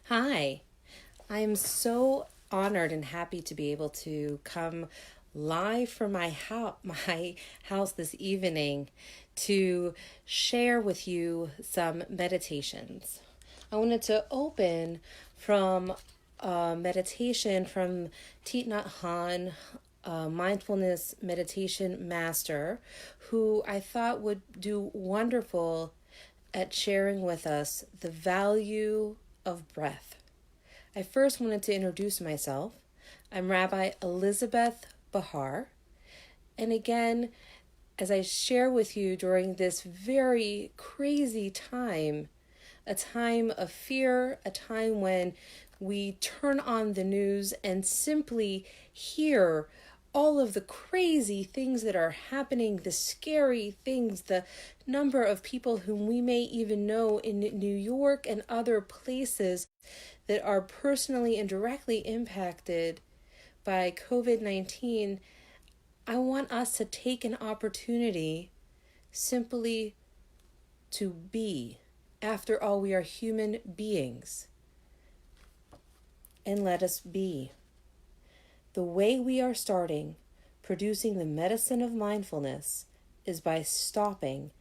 Hi, I am so honored and happy to be able to come live from my house this evening to share with you some meditations. I wanted to open from a meditation from Thich Nhat Hanh, a mindfulness meditation master, who I thought would do wonderful at sharing with us the value of breath. I first wanted to introduce myself. I'm Rabbi Elizabeth Bahar. And again, as I share with you during this very crazy time, a time of fear, a time when we turn on the news and simply hear all of the crazy things that are happening, the scary things, the number of people whom we may even know in New York and other places that are personally and directly impacted by COVID-19, I want us to take an opportunity simply to be. After all, we are human beings. And let us be. The way we are starting producing the medicine of mindfulness is by stopping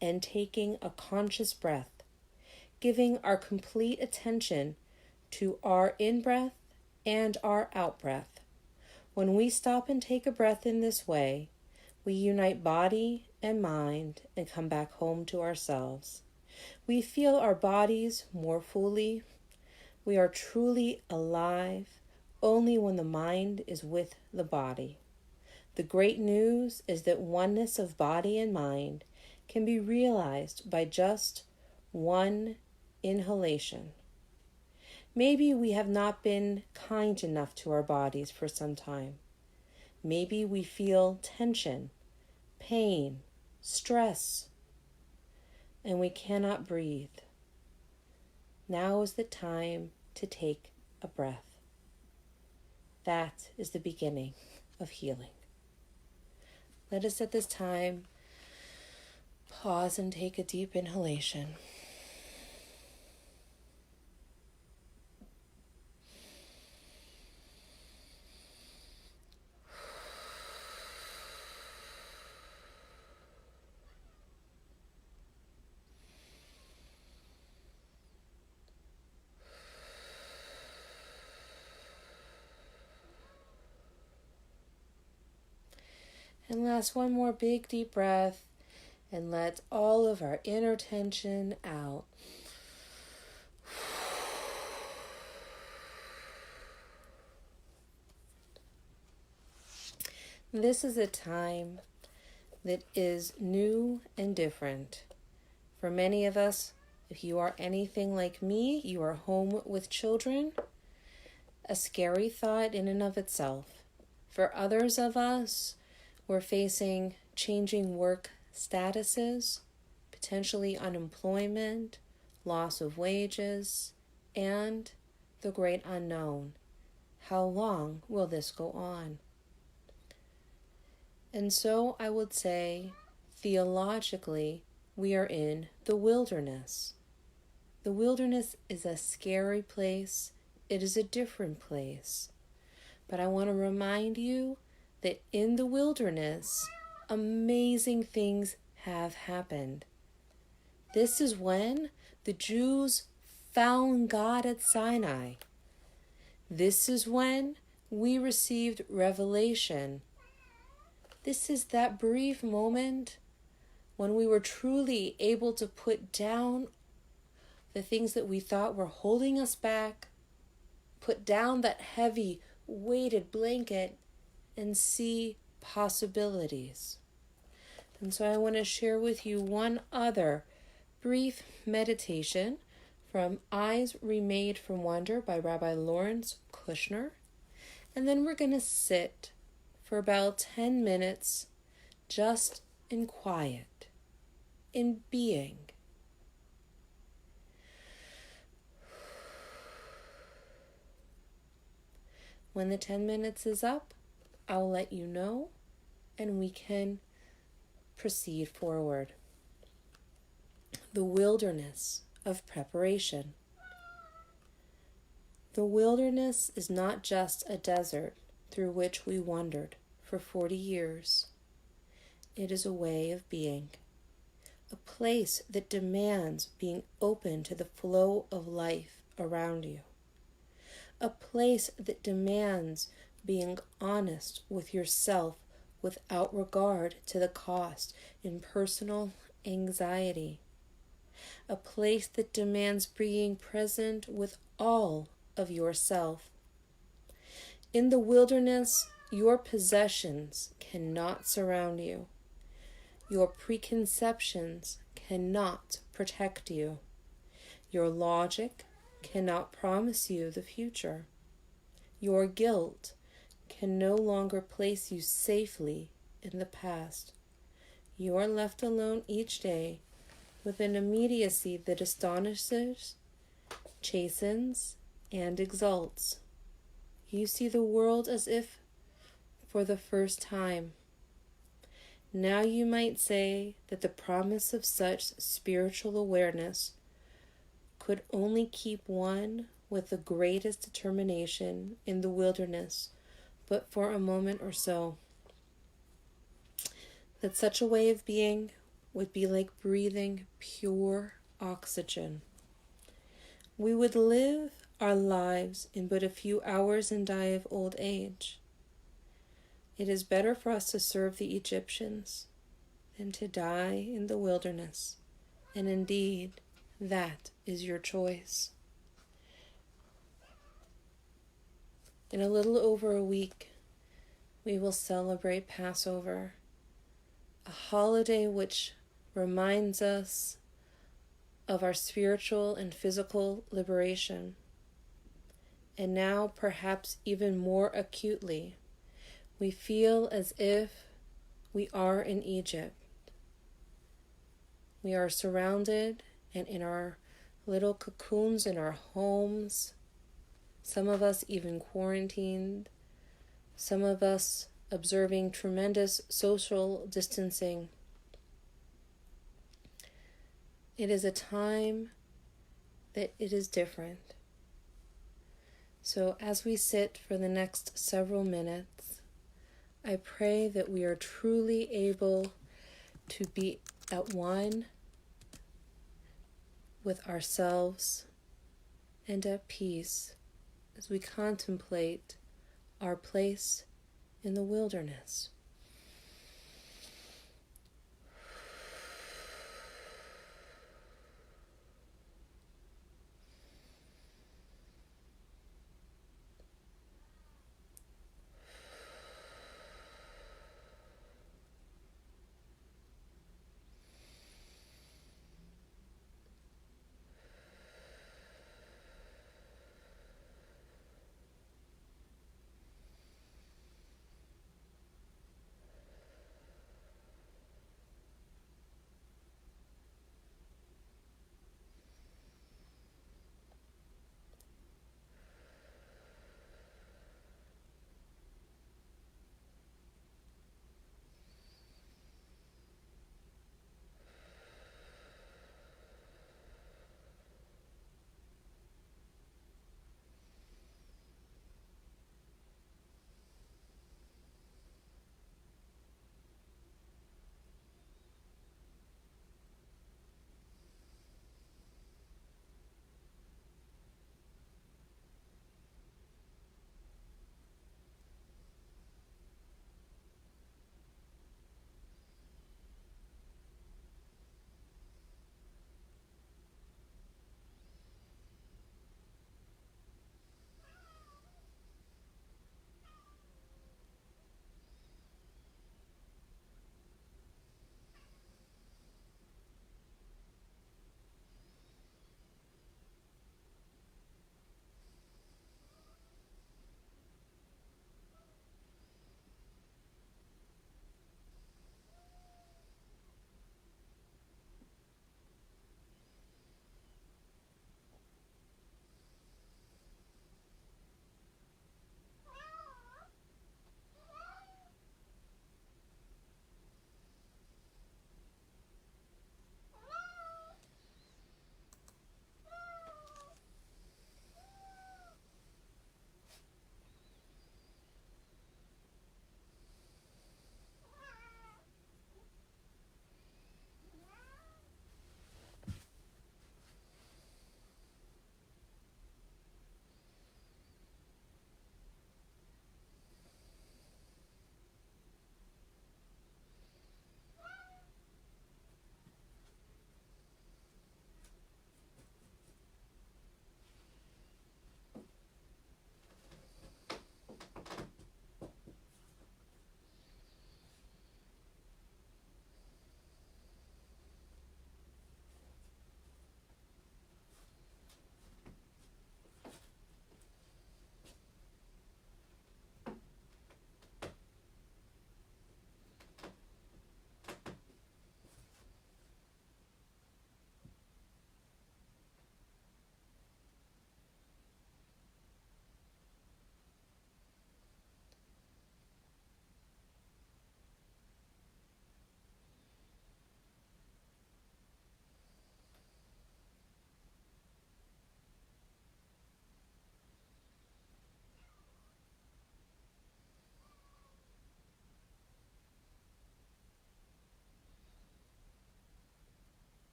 and taking a conscious breath, giving our complete attention to our in-breath and our out-breath. When we stop and take a breath in this way, we unite body and mind and come back home to ourselves. We feel our bodies more fully. We are truly alive only when the mind is with the body. The great news is that oneness of body and mind can be realized by just one inhalation. Maybe we have not been kind enough to our bodies for some time. Maybe we feel tension, pain, stress, and we cannot breathe. Now is the time to take a breath. That is the beginning of healing. Let us at this time pause and take a deep inhalation. And last, one more big deep breath, and let all of our inner tension out. This is a time that is new and different. For many of us, if you are anything like me, you are home with children, a scary thought in and of itself. For others of us, we're facing changing work statuses, potentially unemployment, loss of wages, and the great unknown. How long will this go on? And so I would say, theologically, we are in the wilderness. The wilderness is a scary place. It is a different place. But I want to remind you that in the wilderness, amazing things have happened. This is when the Jews found God at Sinai. This is when we received revelation. This is that brief moment when we were truly able to put down the things that we thought were holding us back, put down that heavy, weighted blanket, and see possibilities. And so I want to share with you one other brief meditation from Eyes Remade from Wonder by Rabbi Lawrence Kushner. And then we're going to sit for about 10 minutes just in quiet, in being. When the 10 minutes is up, I'll let you know, and we can proceed forward. The wilderness of preparation. The wilderness is not just a desert through which we wandered for 40 years. It is a way of being, a place that demands being open to the flow of life around you, a place that demands being honest with yourself without regard to the cost in personal anxiety, a place that demands being present with all of yourself. In the wilderness, your possessions cannot surround you. Your preconceptions cannot protect you. Your logic cannot promise you the future. Your guilt can no longer place you safely in the past. You are left alone each day with an immediacy that astonishes, chastens, and exalts. You see the world as if for the first time. Now you might say that the promise of such spiritual awareness could only keep one with the greatest determination in the wilderness, but for a moment or so. That such a way of being would be like breathing pure oxygen. We would live our lives in but a few hours and die of old age. It is better for us to serve the Egyptians than to die in the wilderness, and indeed, that is your choice. In a little over a week, we will celebrate Passover, a holiday which reminds us of our spiritual and physical liberation, and now perhaps even more acutely, we feel as if we are in Egypt. We are surrounded and in our little cocoons in our homes, some of us even quarantined, some of us observing tremendous social distancing. It is a time that it is different. So as we sit for the next several minutes, I pray that we are truly able to be at one with ourselves and at peace as we contemplate our place in the wilderness.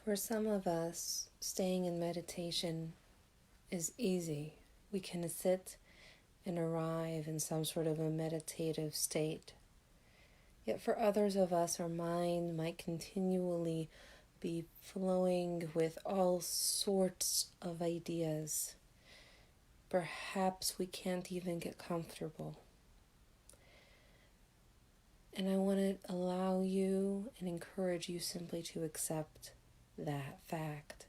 For some of us, staying in meditation is easy. We can sit and arrive in some sort of a meditative state. Yet for others of us, our mind might continually be flowing with all sorts of ideas. Perhaps we can't even get comfortable. And I want to allow you and encourage you simply to accept that fact.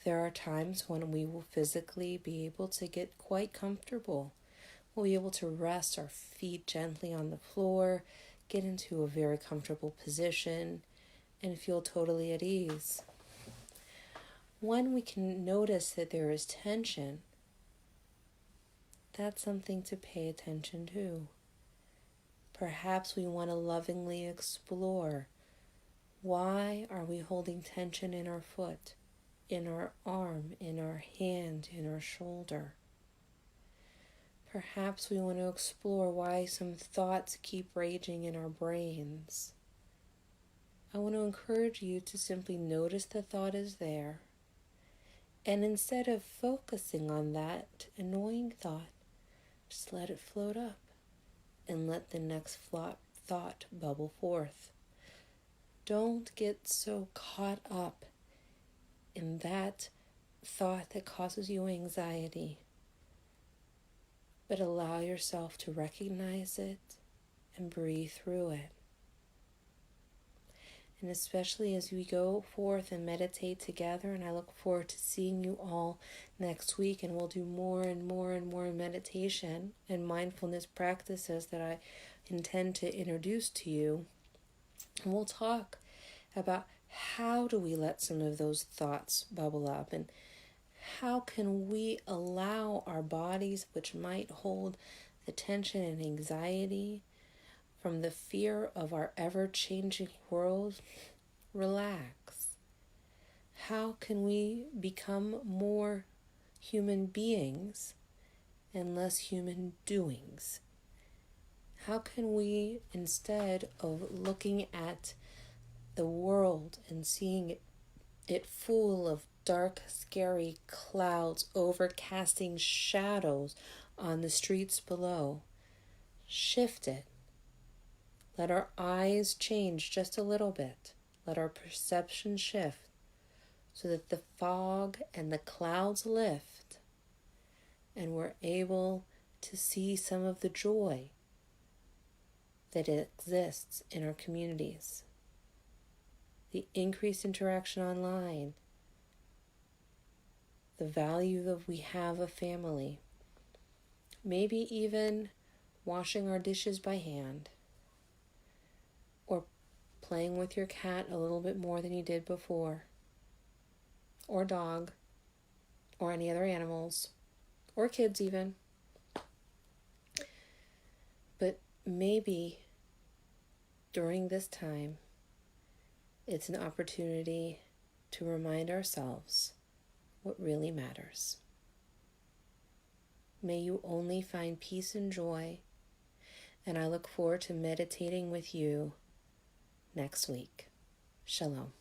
There are times when we will physically be able to get quite comfortable. We'll be able to rest our feet gently on the floor, get into a very comfortable position, and feel totally at ease. When we can notice that there is tension, that's something to pay attention to. Perhaps we want to lovingly explore, why are we holding tension in our foot, in our arm, in our hand, in our shoulder? Perhaps we want to explore why some thoughts keep raging in our brains. I want to encourage you to simply notice the thought is there, and instead of focusing on that annoying thought, just let it float up and let the next thought bubble forth. Don't get so caught up in that thought that causes you anxiety, but allow yourself to recognize it and breathe through it. And especially as we go forth and meditate together, and I look forward to seeing you all next week, and we'll do more and more and more meditation and mindfulness practices that I intend to introduce to you. And we'll talk about how do we let some of those thoughts bubble up, and how can we allow our bodies, which might hold the tension and anxiety from the fear of our ever-changing world, relax. How can we become more human beings and less human doings? How can we, instead of looking at the world and seeing it full of dark, scary clouds overcasting shadows on the streets below, shift it? Let our eyes change just a little bit. Let our perception shift so that the fog and the clouds lift and we're able to see some of the joy that exists in our communities. The increased interaction online, the value that we have of family, maybe even washing our dishes by hand, or playing with your cat a little bit more than you did before, or dog, or any other animals, or kids even. But maybe during this time, it's an opportunity to remind ourselves what really matters. May you only find peace and joy, and I look forward to meditating with you next week. Shalom.